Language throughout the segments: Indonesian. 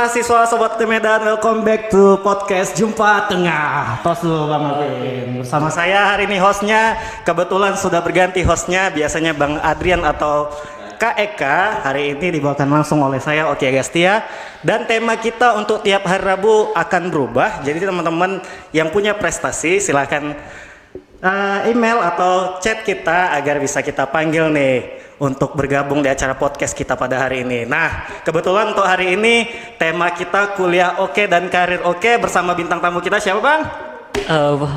mahasiswa Sobat Medan, welcome back to podcast Jumpa Tengah. Tos dulu Bang Alvin. Bersama saya hari ini hostnya, kebetulan sudah berganti hostnya. Biasanya Bang Adrian atau Kak Eka. Hari ini dibawakan langsung oleh saya, Oki Agastya. Dan tema kita untuk tiap hari Rabu akan berubah. Jadi teman-teman yang punya prestasi silahkan email atau chat kita agar bisa kita panggil nih untuk bergabung di acara podcast kita pada hari ini. Nah, kebetulan untuk hari ini tema kita kuliah oke dan karir oke bersama bintang tamu kita siapa Bang?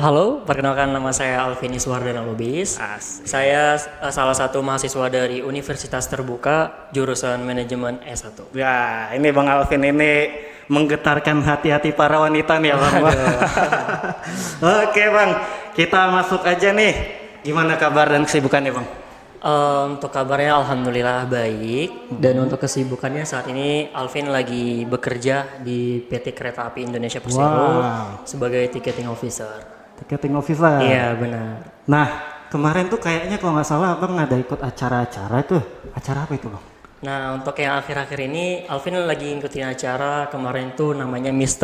Halo, perkenalkan nama saya Alvin Iswardana Lubis. Saya salah satu mahasiswa dari Universitas Terbuka jurusan Manajemen S1. Ya, ini Bang Alvin ini menggetarkan hati-hati para wanita nih ya Bang. Oke Bang, kita masuk aja nih. Gimana kabar dan kesibukannya Bang? Untuk kabarnya alhamdulillah baik, dan untuk kesibukannya saat ini Alvin lagi bekerja di PT Kereta Api Indonesia Persero sebagai ticketing officer. Ticketing officer? Iya benar. Nah kemarin tuh kayaknya kalau nggak salah Abang ada ikut acara-acara itu. Acara apa itu Bang? Nah untuk yang akhir-akhir ini Alvin lagi ngikutin acara kemarin tuh namanya Miss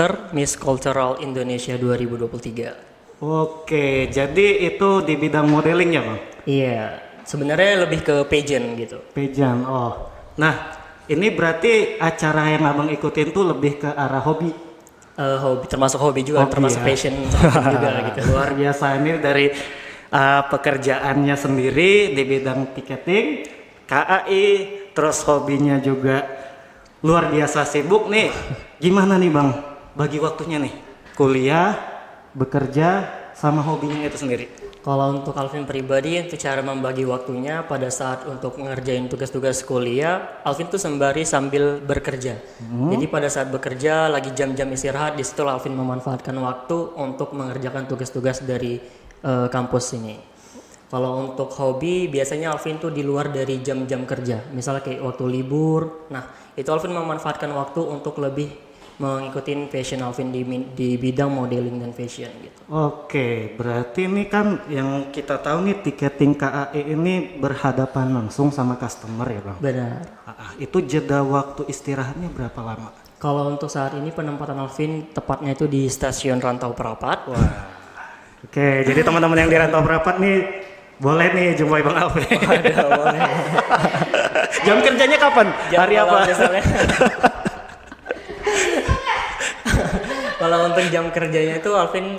Cultural Indonesia 2023. Oke, jadi itu di bidang modeling ya Bang? Iya. Sebenarnya lebih ke pageant gitu. Pageant, oh. Nah, ini berarti acara yang Abang ikutin tuh lebih ke arah hobi? Hobi, termasuk hobi juga, termasuk passion juga gitu. Luar biasa, ini dari pekerjaannya sendiri di bidang tiketing, KAI, terus hobinya juga luar biasa sibuk nih. Gimana nih Bang, bagi waktunya nih? Kuliah, bekerja, sama hobinya itu sendiri? Kalau untuk Alvin pribadi, untuk cara membagi waktunya pada saat untuk mengerjain tugas-tugas kuliah, Alvin tuh sembari sambil bekerja. Jadi pada saat bekerja, lagi jam-jam istirahat, di situ Alvin memanfaatkan waktu untuk mengerjakan tugas-tugas dari kampus ini. Kalau untuk hobi, biasanya Alvin tuh di luar dari jam-jam kerja. Misalnya kayak waktu libur, nah itu Alvin memanfaatkan waktu untuk lebih mengikuti fashion Alvin di bidang modeling dan fashion gitu. Oke, berarti ini kan yang kita tahu nih tiketing KAI ini berhadapan langsung sama customer ya Bang? Benar. Itu jeda waktu istirahatnya berapa lama? Kalau untuk saat ini penempatan Alvin tepatnya itu di stasiun Rantau Perapat. Wah. Oke, jadi teman-teman yang di Rantau Perapat nih boleh nih jumpai Bang Alvin. Boleh. Jam kerjanya kapan? Hari apa? Kalau untuk jam kerjanya itu Alvin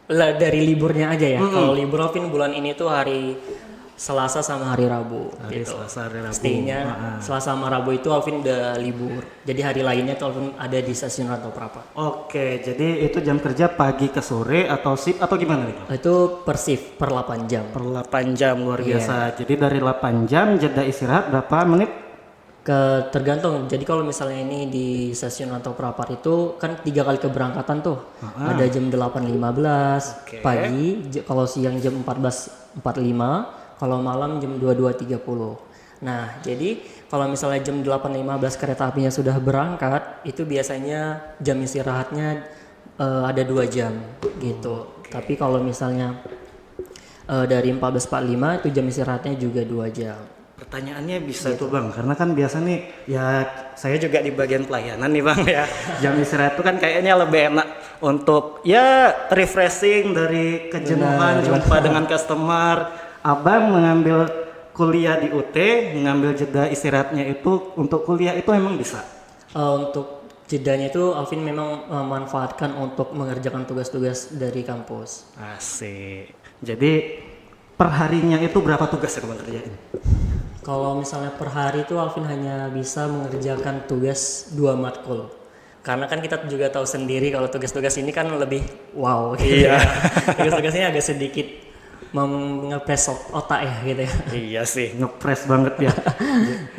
dari liburnya aja ya. Kalau libur Alvin bulan ini tuh hari Selasa sama hari Rabu. Hari gitu. Selasa, hari Rabu. Stay-nya Selasa sama Rabu itu Alvin udah libur. Jadi hari lainnya tuh Alvin ada di stasiun Rantau Perapat. Oke, jadi itu jam kerja pagi ke sore atau shift atau gimana nih Bang? Itu per shift per 8 jam. Per 8 jam luar biasa. Jadi dari 8 jam jeda istirahat berapa menit? Tergantung. Jadi kalau misalnya ini di stasiun Rantau Perapat itu kan 3 kali keberangkatan tuh. Ada jam 8.15 pagi, kalau siang jam 14.45, kalau malam jam 22.30. Nah, jadi kalau misalnya jam 8.15 kereta apinya sudah berangkat, itu biasanya jam istirahatnya ada 2 jam gitu. Tapi kalau misalnya dari 14.45 itu jam istirahatnya juga 2 jam. Pertanyaannya bisa tuh Bang, karena kan biasa nih ya saya juga di bagian pelayanan nih Bang ya. Jam istirahat itu kan kayaknya lebih enak untuk ya refreshing dari kejenuhan jumpa dengan customer. Abang mengambil kuliah di UT, mengambil jeda istirahatnya itu untuk kuliah itu emang bisa? Untuk jedanya itu Alvin memang memanfaatkan untuk mengerjakan tugas-tugas dari kampus. Asik. Jadi perharinya itu berapa tugas yang Bang kerjain? Kalau misalnya per hari itu Alvin hanya bisa mengerjakan tugas 2 matkul. Karena kan kita juga tahu sendiri kalau tugas-tugas ini kan lebih wow gitu ya. Tugas-tugasnya agak sedikit ngepres otak ya gitu ya. Iya sih, ngepres banget ya.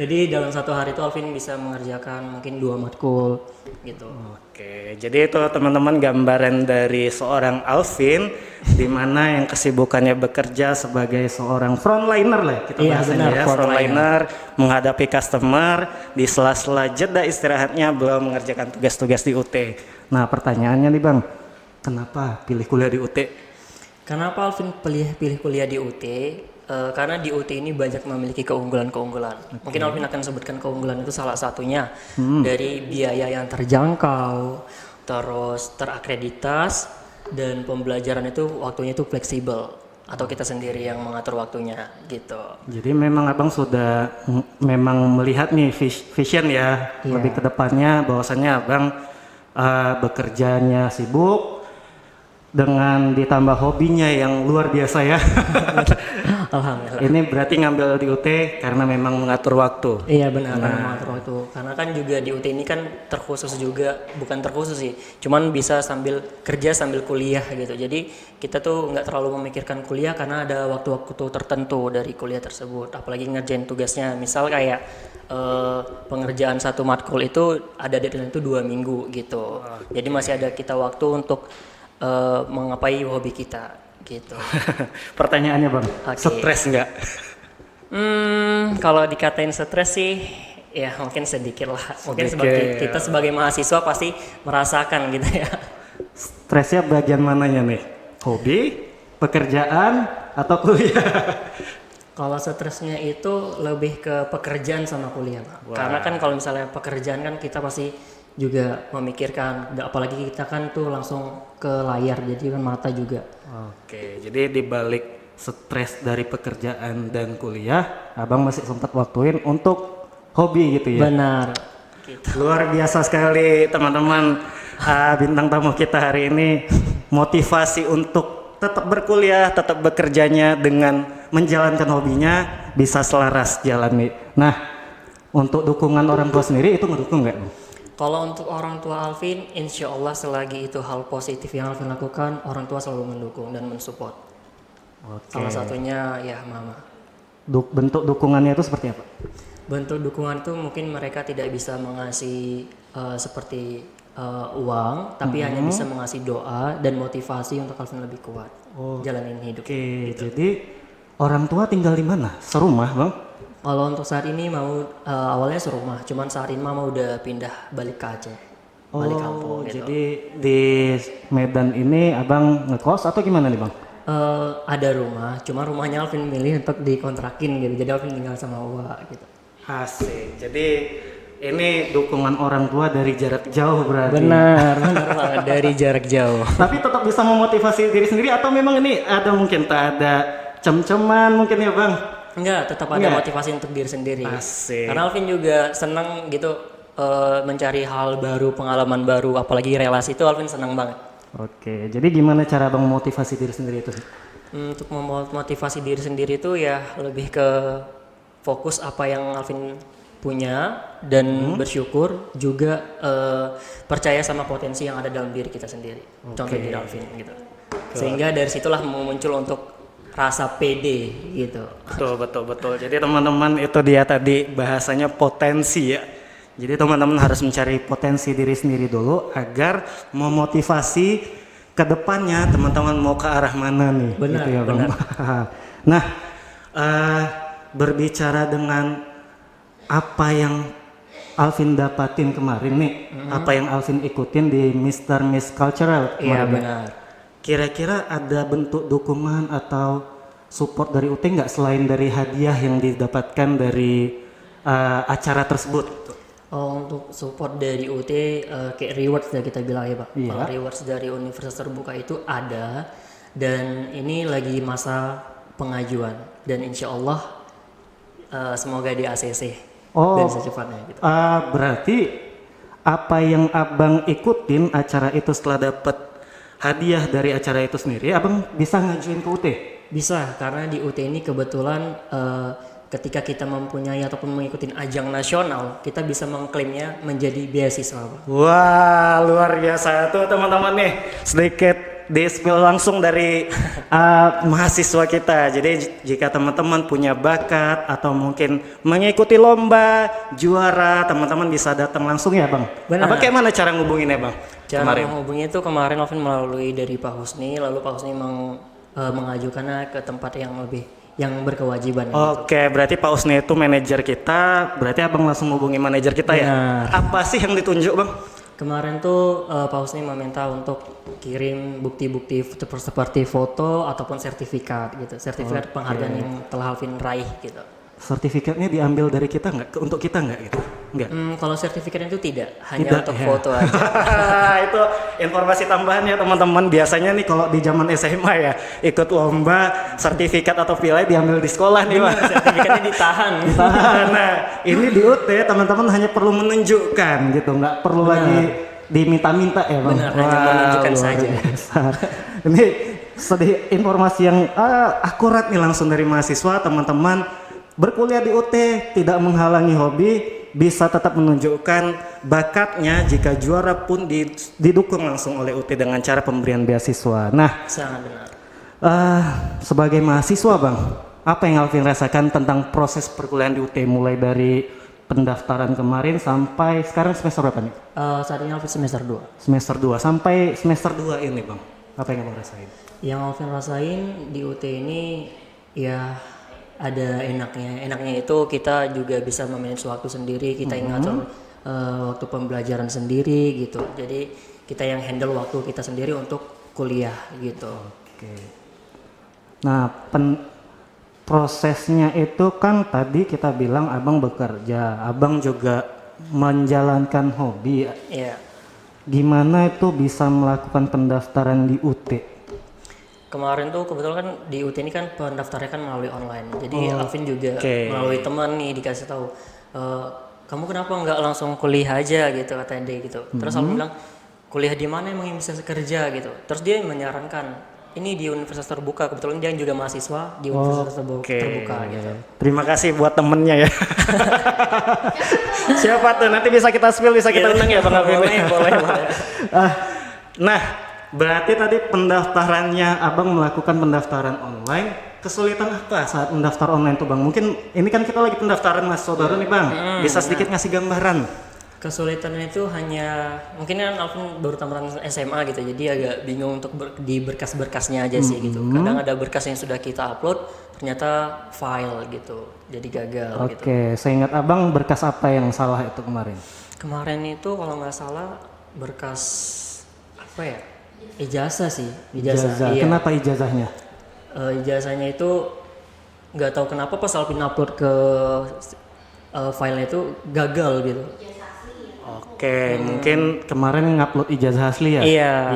Jadi dalam satu hari itu Alvin bisa mengerjakan mungkin 2 matkul gitu. Oke, jadi itu teman-teman gambaran dari seorang Alvin di mana yang kesibukannya bekerja sebagai seorang frontliner lah kita bahasanya ya, frontliner menghadapi customer di sela-sela jeda istirahatnya belum mengerjakan tugas-tugas di UT. Nah, pertanyaannya nih Bang, kenapa pilih kuliah di UT? Kenapa Alvin pilih kuliah di UT? Karena di UT ini banyak memiliki keunggulan-keunggulan. Mungkin Alvin akan sebutkan keunggulan itu salah satunya dari biaya yang terjangkau, terus terakreditas, dan pembelajaran itu waktunya itu fleksibel atau kita sendiri yang mengatur waktunya gitu. Jadi memang abang sudah memang melihat nih vision ya lebih ke depannya bahwasannya abang bekerjanya sibuk dengan ditambah hobinya yang luar biasa ya. Alhamdulillah. Ini berarti ngambil di UT karena memang mengatur waktu. Iya benar, karena mengatur waktu. Karena kan juga di UT ini kan terkhusus juga, bukan terkhusus sih, cuman bisa sambil kerja sambil kuliah gitu. Jadi kita tuh nggak terlalu memikirkan kuliah karena ada waktu-waktu tertentu dari kuliah tersebut. Apalagi ngerjain tugasnya, misal kayak pengerjaan satu matkul itu ada deadline itu 2 minggu gitu. Jadi masih ada kita waktu untuk mengapai hobi kita gitu. Pertanyaannya bang, stres nggak? Kalau dikatain stres sih, ya mungkin sedikit lah. Mungkin kita sebagai mahasiswa pasti merasakan gitu ya. Stresnya bagian mananya nih? Hobi, pekerjaan, atau kuliah? Kalau stresnya itu lebih ke pekerjaan sama kuliah, Pak. Karena kan kalau misalnya pekerjaan kan kita pasti juga memikirkan, apalagi kita kan tuh langsung ke layar, jadi kan mata juga. Oke, jadi dibalik stres dari pekerjaan dan kuliah, abang masih sempat waktuin untuk hobi gitu ya? Benar. Gitu. Luar biasa sekali teman-teman, bintang tamu kita hari ini motivasi untuk tetap berkuliah, tetap bekerjanya dengan menjalankan hobinya bisa selaras jalani. Nah, untuk dukungan orang tua sendiri itu ngedukung nggak? Kalau untuk orang tua Alvin, insya Allah selagi itu hal positif yang Alvin lakukan, orang tua selalu mendukung dan mensupport. Oke. Salah satunya ya mama. Bentuk dukungannya itu seperti apa? Bentuk dukungan itu mungkin mereka tidak bisa mengasih seperti uang, tapi hanya bisa mengasih doa dan motivasi untuk Alvin lebih kuat jalanin hidup. Oke, jadi orang tua tinggal di mana? Serumah bang? Kalau untuk saat ini mau awalnya serumah, cuman saat ini mama udah pindah balik ke Aceh, balik kampung gitu. Jadi di Medan ini abang ngekos atau gimana nih bang? Ada rumah, cuma rumahnya Alvin milih untuk dikontrakin gitu, jadi Alvin tinggal sama Uwa gitu. Asik, jadi ini dukungan orang tua dari jarak jauh berarti. Benar banget dari jarak jauh. Tapi tetap bisa memotivasi diri sendiri atau memang ini ada mungkin tak ada cem-ceman mungkin ya bang? Enggak, tetap ada motivasi untuk diri sendiri. Asik. Karena Alvin juga senang gitu mencari hal baru, pengalaman baru, apalagi relasi itu Alvin senang banget. Oke, jadi gimana cara bang memotivasi diri sendiri itu? Untuk memotivasi diri sendiri itu ya lebih ke fokus apa yang Alvin punya dan bersyukur juga percaya sama potensi yang ada dalam diri kita sendiri. Contoh diri Alvin gitu. Sehingga dari situlah muncul untuk rasa pede gitu. Betul. Jadi teman-teman itu dia tadi bahasanya potensi ya. Jadi teman-teman harus mencari potensi diri sendiri dulu agar memotivasi ke depannya teman-teman mau ke arah mana nih. Benar, gitu ya, Bang. Nah, berbicara dengan apa yang Alvin dapatin kemarin nih, apa yang Alvin ikutin di Mr. Miss Cultural kemarin. Iya benar. Kira-kira ada bentuk dukungan atau support dari UT nggak selain dari hadiah yang didapatkan dari acara tersebut? Untuk support dari UT kayak rewards ya kita bilang ya Pak. Iya. Kalau rewards dari Universitas Terbuka itu ada dan ini lagi masa pengajuan dan insya Allah semoga di ACC dan secepatnya gitu. Berarti apa yang abang ikutin acara itu setelah dapat hadiah dari acara itu sendiri, abang bisa ngajuin ke UT? Bisa, karena di UT ini kebetulan ketika kita mempunyai ataupun mengikuti ajang nasional, kita bisa mengklaimnya menjadi beasiswa. Wah, luar biasa tuh teman-teman nih. Sedikit di-spill langsung dari mahasiswa kita. Jadi jika teman-teman punya bakat atau mungkin mengikuti lomba, juara, teman-teman bisa datang langsung ya Bang? Benar. Apa kayak mana cara ngubungin ya Bang? Cara menghubungi itu kemarin Alvin melalui dari Pak Husni, lalu Pak Husni mengajukannya ke tempat yang berkewajiban. Oke, berarti Pak Husni itu manajer kita, berarti abang langsung hubungi manajer kita ya? Apa sih yang ditunjuk Bang? Kemarin tuh Pak Husni meminta untuk kirim bukti-bukti seperti foto ataupun sertifikat gitu, sertifikat penghargaan yang telah Alvin raih gitu. Sertifikatnya diambil dari kita nggak? Untuk kita nggak gitu? Nggak. Kalau sertifikat itu tidak, hanya Tidak, untuk ya. foto aja. Itu informasi tambahan ya teman-teman. Biasanya nih kalau di zaman SMA ya ikut lomba sertifikat atau nilai diambil di sekolah nih, Pak. Sertifikatnya ditahan. Nah, ini di UT teman-teman hanya perlu menunjukkan gitu, nggak perlu lagi diminta-minta ya, Bang. Benar, hanya menunjukkan luar saja. biasa. Ini sedih informasi yang akurat nih langsung dari mahasiswa, teman-teman. Berkuliah di UT tidak menghalangi hobi, bisa tetap menunjukkan bakatnya jika juara pun didukung langsung oleh UT dengan cara pemberian beasiswa. Nah, Sangat benar. sebagai mahasiswa, Bang, apa yang Alvin rasakan tentang proses perkuliahan di UT mulai dari pendaftaran kemarin sampai sekarang semester berapa nih? Saat ini Alvin semester 2. Semester 2 sampai semester 2 ini, Bang. Apa yang Abang rasain? Yang Alvin rasain di UT ini ya ada enaknya. Enaknya itu kita juga bisa memanage waktu sendiri, kita ngatur waktu pembelajaran sendiri gitu. Jadi kita yang handle waktu kita sendiri untuk kuliah gitu. Oke. Nah, prosesnya itu kan tadi kita bilang Abang bekerja, Abang juga menjalankan hobi. Iya. Gimana itu bisa melakukan pendaftaran di UT? Kemarin tuh kebetulan kan di UT ini kan pendaftarnya kan melalui online. Jadi Alvin juga melalui teman nih dikasih tahu, kamu kenapa nggak langsung kuliah aja gitu kata dia gitu. Terus Alvin bilang, kuliah di mana emang yang bisa kerja gitu. Terus dia menyarankan ini di universitas terbuka, kebetulan dia juga mahasiswa di universitas terbuka gitu. Terima kasih buat temennya ya. Siapa tuh? Nanti bisa kita spill, bisa kita undang ya Bang Alvin. Boleh. Nah, berarti tadi pendaftarannya Abang melakukan pendaftaran online. Kesulitan apa saat mendaftar online tuh Bang? Mungkin ini kan kita lagi pendaftaran mahasiswa baru nih Bang. Bisa sedikit ngasih gambaran? Kesulitannya itu hanya mungkin kan Alvin baru tamatan SMA gitu, jadi agak bingung untuk di berkas-berkasnya aja sih gitu. Kadang ada berkas yang sudah kita upload ternyata file gitu, jadi gagal gitu. Oke, seingat Abang berkas apa yang salah itu kemarin? Kemarin itu kalau nggak salah berkas apa ya? Ijazah sih, ijazah. Iya. Kenapa ijazahnya? Ijazahnya itu nggak tahu kenapa pas Alvin upload ke filenya itu gagal gitu. Oke, mungkin kemarin ngupload ijazah asli ya?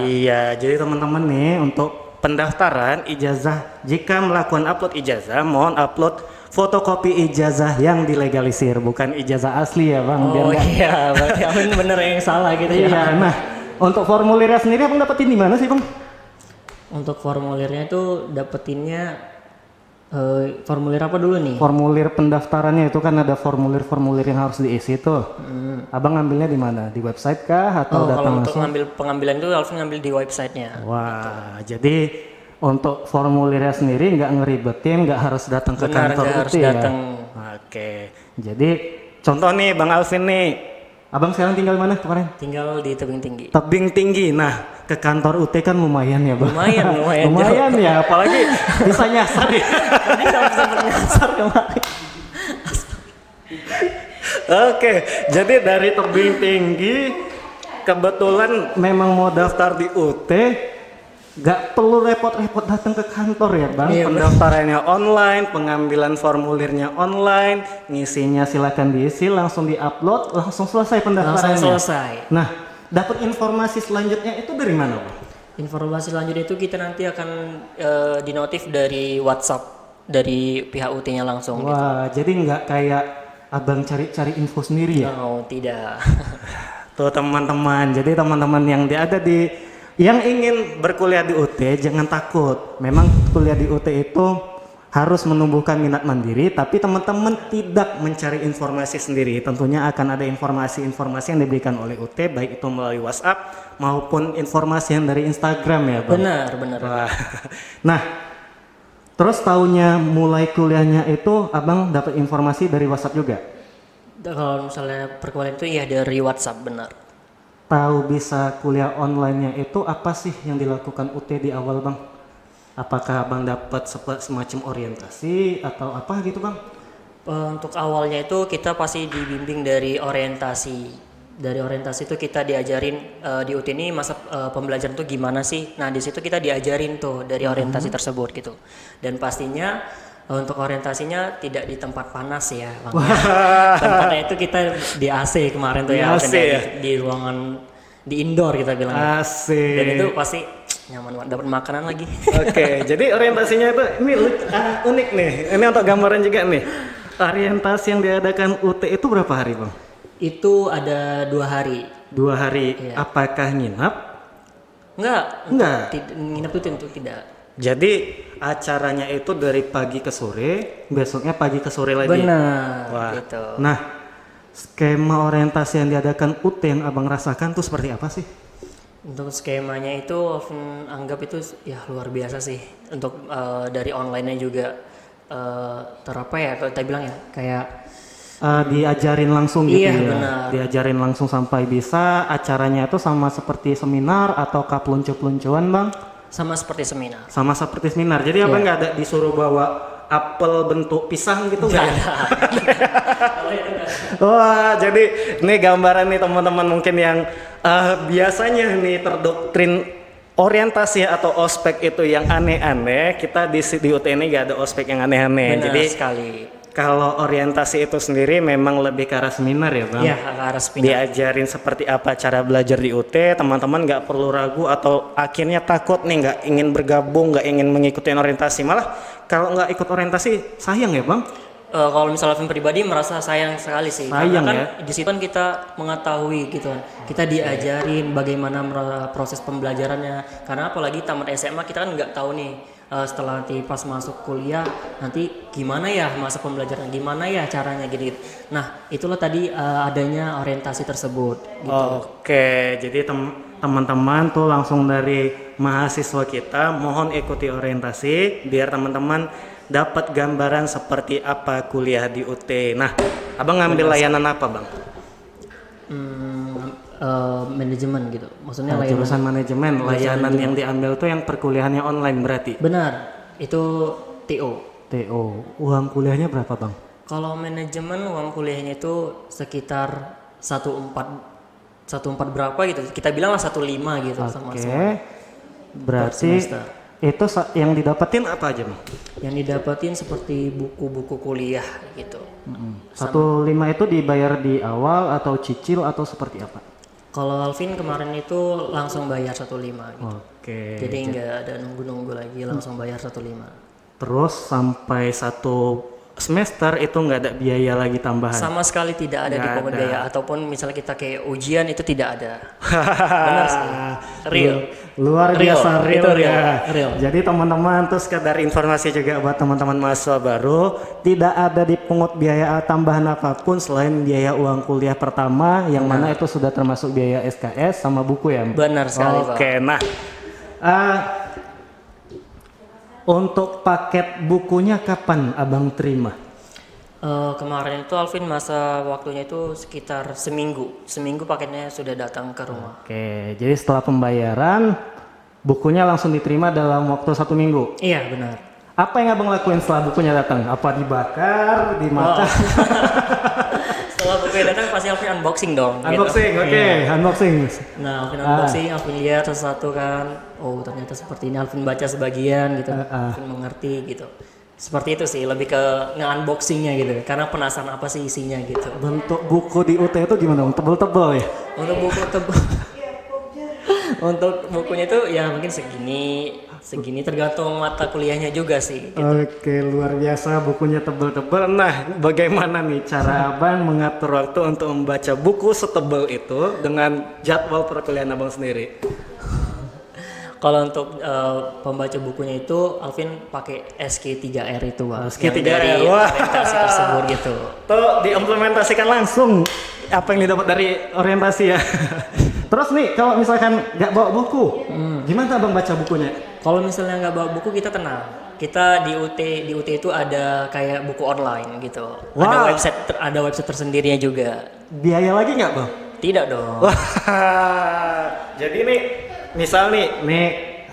Iya, jadi teman-teman nih untuk pendaftaran ijazah, jika melakukan upload ijazah, mohon upload fotokopi ijazah yang dilegalisir, bukan ijazah asli ya Bang. Iya, berarti Alvin bener yang salah gitu ya. Iya, nah untuk formulirnya sendiri Abang dapetin di mana sih Bang? Untuk formulirnya itu dapetinnya formulir apa dulu nih? Formulir pendaftarannya itu kan ada formulir-formulir yang harus diisi tuh. Abang ngambilnya di mana? Di website kah atau datang kalau untuk langsung? pengambilan itu Alvin ngambil di websitenya. Wah, jadi untuk formulirnya sendiri nggak ngeribetin, nggak harus datang ke kantor nggak UT harus ya? datang. Oke, jadi contoh nih Bang Alvin nih, Abang sekarang tinggal di mana kemarin? Tinggal di Tebing Tinggi. Tebing Tinggi. Nah, ke kantor UT kan lumayan ya Bang? Lumayan. Lumayan ya, apalagi bisa nyasar ya. Tadi sama nyasar kemarin. Oke, jadi dari Tebing Tinggi kebetulan memang mau daftar di UT, gak perlu repot-repot datang ke kantor ya Bang. Iya, Pendaftarannya online, pengambilan formulirnya online, ngisinya silakan diisi, langsung diupload, langsung selesai pendaftarannya. Langsung selesai. Nah, dapat informasi selanjutnya itu dari mana Bang? Informasi selanjutnya itu kita nanti akan dinotif dari WhatsApp dari pihak UT-nya langsung. Wah, jadi nggak kayak Abang cari-cari info sendiri ya? Oh, tidak. Tuh teman-teman, jadi teman-teman yang yang ingin berkuliah di UT jangan takut. Memang kuliah di UT itu harus menumbuhkan minat mandiri, tapi teman-teman tidak mencari informasi sendiri. Tentunya akan ada informasi-informasi yang diberikan oleh UT, baik itu melalui WhatsApp maupun informasi yang dari Instagram ya Bang. Benar. Wah. Nah, terus tahunnya mulai kuliahnya itu Abang dapat informasi dari WhatsApp juga? Kalau misalnya perkuliahan itu ya dari WhatsApp, benar. Tahu bisa kuliah online-nya itu apa sih yang dilakukan UT di awal Bang? Apakah Abang dapat semacam orientasi atau apa gitu Bang? Untuk awalnya itu kita pasti dibimbing dari orientasi Dari orientasi itu kita diajarin di UT ini masa pembelajaran tuh gimana sih. Nah di situ kita diajarin tuh dari orientasi tersebut gitu. Dan pastinya untuk orientasinya tidak di tempat panas ya Bang. Tempatnya itu kita di AC kemarin tuh Di ya, AC ya? di ruangan di indoor kita bilang. Asik. Dan itu pasti nyaman banget, dapat makanan lagi. Oke, jadi orientasinya itu ini unik nih. Ini untuk gambaran juga nih. Orientasi yang diadakan UT itu berapa hari, Bang? Itu ada 2 hari. 2 hari. Iya. Apakah nginap? Enggak. Nginep itu tentu tidak. Jadi acaranya itu dari pagi ke sore, besoknya pagi ke sore lagi. Benar. Wah. Gitu. Nah, skema orientasi yang diadakan UT yang Abang rasakan tuh seperti apa sih? Untuk skemanya itu Alvin anggap itu ya luar biasa sih. Untuk dari online-nya juga terapa ya kalau kita bilang ya kayak Diajarin langsung gitu Iya, ya. benar. Diajarin langsung sampai bisa. Acaranya itu sama seperti seminar atau peluncuan Bang? sama seperti seminar. Sama seperti seminar. Jadi Abang nggak ada disuruh bawa apel bentuk pisang gitu nggak? Wah, jadi ini gambaran nih teman-teman mungkin yang biasanya nih terdoktrin orientasi atau ospek itu yang aneh-aneh. Kita di UT ini nggak ada ospek yang aneh-aneh. Benar Jadi sekali. kalau orientasi itu sendiri memang lebih ke arah seminar ya Bang? Iya, ke arah seminar. Diajarin seperti apa cara belajar di UT, teman-teman nggak perlu ragu atau akhirnya takut nih nggak ingin bergabung, nggak ingin mengikuti orientasi. Malah kalau nggak ikut orientasi sayang ya Bang? Kalau misalnya Alvin pribadi merasa sayang sekali sih. Sayang Karena kan ya? di situ kan kita mengetahui gitu kan. Kita diajarin bagaimana proses pembelajarannya. Karena apalagi tamat SMA kita kan nggak tahu nih setelah nanti pas masuk kuliah nanti gimana ya masa pembelajaran, gimana ya caranya gitu. Nah, itulah tadi adanya orientasi tersebut gitu. Oke, jadi teman-teman tuh langsung dari mahasiswa kita mohon ikuti orientasi biar teman-teman dapat gambaran seperti apa kuliah di UT. Nah, Abang ngambil layanan apa Bang? Manajemen gitu. Maksudnya layanan. Jurusan manajemen, layanan yang diambil tuh yang perkuliahannya online berarti? Benar. Itu TO. TO, uang kuliahnya berapa Bang? Kalau manajemen uang kuliahnya itu sekitar 1,4 berapa gitu. Kita bilang lah 1,5 gitu sama Oke, semua. berarti semester. itu yang didapetin apa aja Bang? Yang didapatin seperti buku-buku kuliah gitu. 1,5 itu dibayar di awal atau cicil atau seperti apa? Kalau Alvin kemarin itu langsung bayar 1,5 gitu. Oke. Jadi nggak ada nunggu-nunggu lagi, langsung bayar 1,5. Terus sampai 1 semester itu nggak ada biaya lagi tambahan? Sama sekali tidak ada Nggak dipungut ada. biaya ataupun misalnya kita kayak ujian itu tidak ada. Benar sih. Real. Luar Real. biasa real, Itu real. ya. Real. Jadi teman-teman tuh sekedar informasi juga buat teman-teman mahasiswa baru, tidak ada dipungut biaya tambahan apapun selain biaya uang kuliah pertama yang mana itu sudah termasuk biaya SKS sama buku ya. Benar sekali, Pak. Oke, nah untuk paket bukunya kapan Abang terima? Kemarin itu Alvin masa waktunya itu sekitar seminggu paketnya sudah datang ke rumah. Oke, jadi setelah pembayaran bukunya langsung diterima dalam waktu 1 minggu. Iya benar. Apa yang Abang lakuin setelah bukunya datang? Apa dibakar, dimakan? Setelah bukunya datang pasti Alvin unboxing dong. Unboxing, gitu. oke, unboxing. Nah Alvin unboxing, Alvin lihat sesuatu kan, oh ternyata seperti ini. Alvin baca sebagian gitu, Alvin mengerti gitu. Seperti itu sih, lebih ke nge-unboxingnya gitu, karena penasaran apa sih isinya gitu. Bentuk buku di UT itu gimana? Tebel-tebel ya? Untuk buku untuk bukunya itu ya mungkin segini tergantung mata kuliahnya juga sih. Gitu. Oke, luar biasa bukunya tebel-tebel. Nah, bagaimana nih cara Abang mengatur waktu untuk membaca buku setebel itu dengan jadwal perkuliahan Abang sendiri? Kalau untuk pembaca bukunya itu Alvin pakai SK3R itu Pak. SK3R, Yang dari wah. orientasi tersebut gitu. Tuh diimplementasikan langsung apa yang didapat dari orientasi ya. Terus nih kalau misalkan nggak bawa buku, gimana Abang baca bukunya? Kalau misalnya nggak bawa buku kita tenang. Kita di UT itu ada kayak buku online gitu. Wow. Ada website tersendirinya juga. Biaya lagi nggak Bang? Tidak dong. Wah, jadi nih misal nih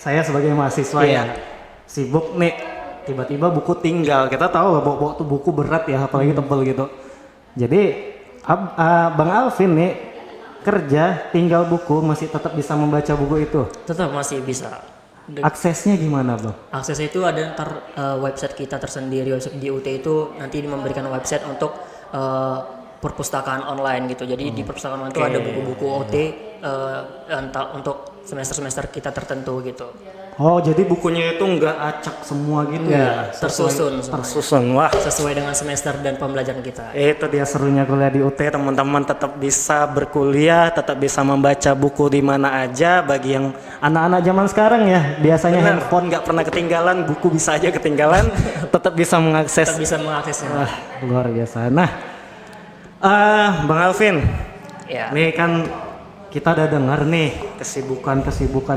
saya sebagai mahasiswa Iya. ya sibuk nih, tiba-tiba buku tinggal. Kita tahu bawa tuh buku berat ya, apalagi tebel gitu. Jadi Bang Alvin nih kerja tinggal buku masih tetap bisa membaca buku itu. Tetap masih bisa. Aksesnya gimana bang? Akses itu ada website kita tersendiri, website di UT itu nanti memberikan website untuk perpustakaan online gitu. Jadi di perpustakaan online itu ada buku-buku OT untuk semester-semester kita tertentu gitu. Oh jadi bukunya itu nggak acak semua gitu ya? Tersusun semuanya. Tersusun, wah. Sesuai dengan semester dan pembelajaran kita. Itu dia serunya kuliah di UT, teman-teman tetap bisa berkuliah, tetap bisa membaca buku di mana aja. Bagi yang anak-anak zaman sekarang ya, biasanya handphone nggak pernah ketinggalan, buku bisa aja ketinggalan, tetap bisa mengakses. Tetap bisa mengaksesnya. Wah, luar biasa. Nah, Bang Alvin, Ya. nih kan kita udah dengar nih kesibukan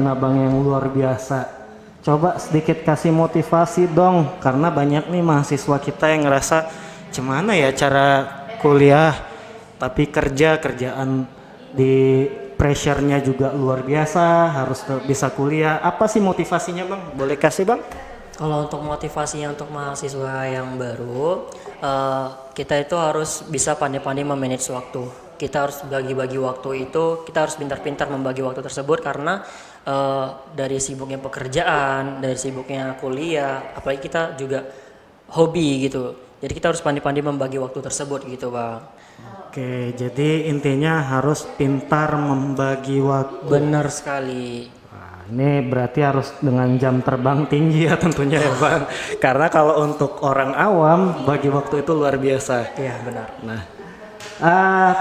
abang yang luar biasa. Coba sedikit kasih motivasi dong, karena banyak nih mahasiswa kita yang ngerasa gimana ya cara kuliah, tapi kerjaan di pressure-nya juga luar biasa, harus bisa kuliah. Apa sih motivasinya bang? Boleh kasih bang? Kalau untuk motivasinya untuk mahasiswa yang baru, kita itu harus bisa pandai-pandai memanage waktu. Kita harus bagi-bagi waktu itu, kita harus pintar-pintar membagi waktu tersebut karena dari sibuknya pekerjaan, dari sibuknya kuliah, apalagi kita juga hobi gitu. Jadi kita harus pandai-pandai membagi waktu tersebut gitu bang. Oke, jadi intinya harus pintar membagi waktu. Benar sekali. Nah, ini berarti harus dengan jam terbang tinggi ya tentunya ya bang. Karena kalau untuk orang awam bagi waktu itu luar biasa. Iya benar. Nah,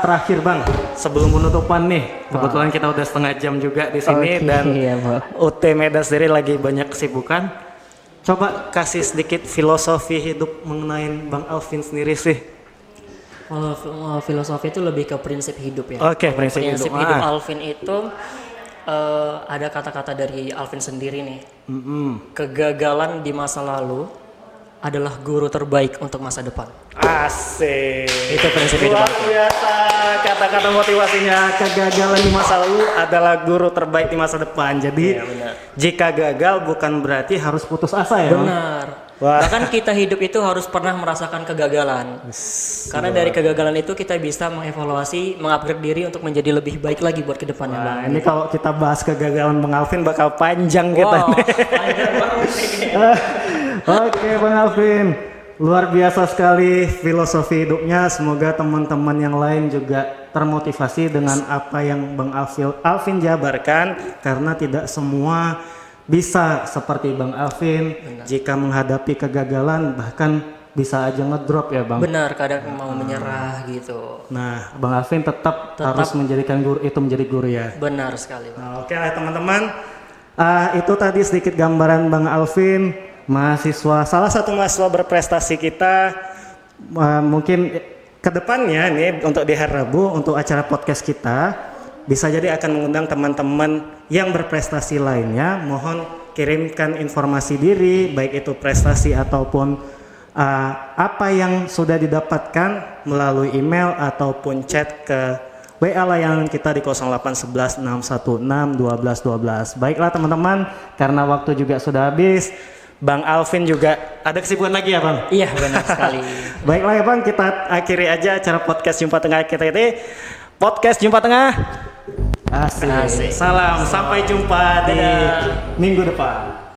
terakhir bang, sebelum penutupan nih, kebetulan kita udah setengah jam juga di sini dan iya, UT Medan sendiri lagi banyak kesibukan. Coba kasih sedikit filosofi hidup mengenai Bang Alvin sendiri sih. Kalau filosofi itu lebih ke prinsip hidup ya. Oke, prinsip hidup. Alvin itu ada kata-kata dari Alvin sendiri nih. Kegagalan di masa lalu adalah guru terbaik untuk masa depan. Asik. Itu prinsip hidup luar aku. biasa kata-kata motivasinya. Kegagalan di masa lalu adalah guru terbaik di masa depan. Jadi Iya, benar. jika gagal bukan berarti harus putus asa ya. Bang? Benar. Wah. Bahkan kita hidup itu harus pernah merasakan kegagalan. Karena dari kegagalan itu kita bisa mengevaluasi, mengupgrade diri untuk menjadi lebih baik lagi buat kedepannya. Nah, ini kalau kita bahas kegagalan Bang Alvin bakal panjang kita. Wow, panjang banget ini. Oke Bang Alvin, luar biasa sekali filosofi hidupnya. Semoga teman-teman yang lain juga termotivasi dengan apa yang Bang Alvin jabarkan. Karena tidak semua bisa seperti Bang Alvin. Jika menghadapi kegagalan bahkan bisa aja ngedrop ya Bang. Benar, kadang mau menyerah gitu. Nah Bang Alvin tetap harus menjadikan guru itu menjadi guru ya. Benar sekali, Bang. Nah, oke lah teman-teman, itu tadi sedikit gambaran Bang Alvin, mahasiswa, salah satu mahasiswa berprestasi kita. Mungkin kedepannya nih untuk di hari Rabu untuk acara podcast kita bisa jadi akan mengundang teman-teman yang berprestasi lainnya. Mohon kirimkan informasi diri, baik itu prestasi ataupun apa yang sudah didapatkan melalui email ataupun chat ke WA layanan kita di 0811 616 1212. Baiklah teman-teman, karena waktu juga sudah habis. Bang Alvin juga ada kesibukan lagi ya Bang? Iya benar sekali. Baiklah ya Bang, kita akhiri aja acara podcast Jumpa Tengah kita ini. Podcast Jumpa Tengah. Asik. Salam, sampai jumpa di minggu depan.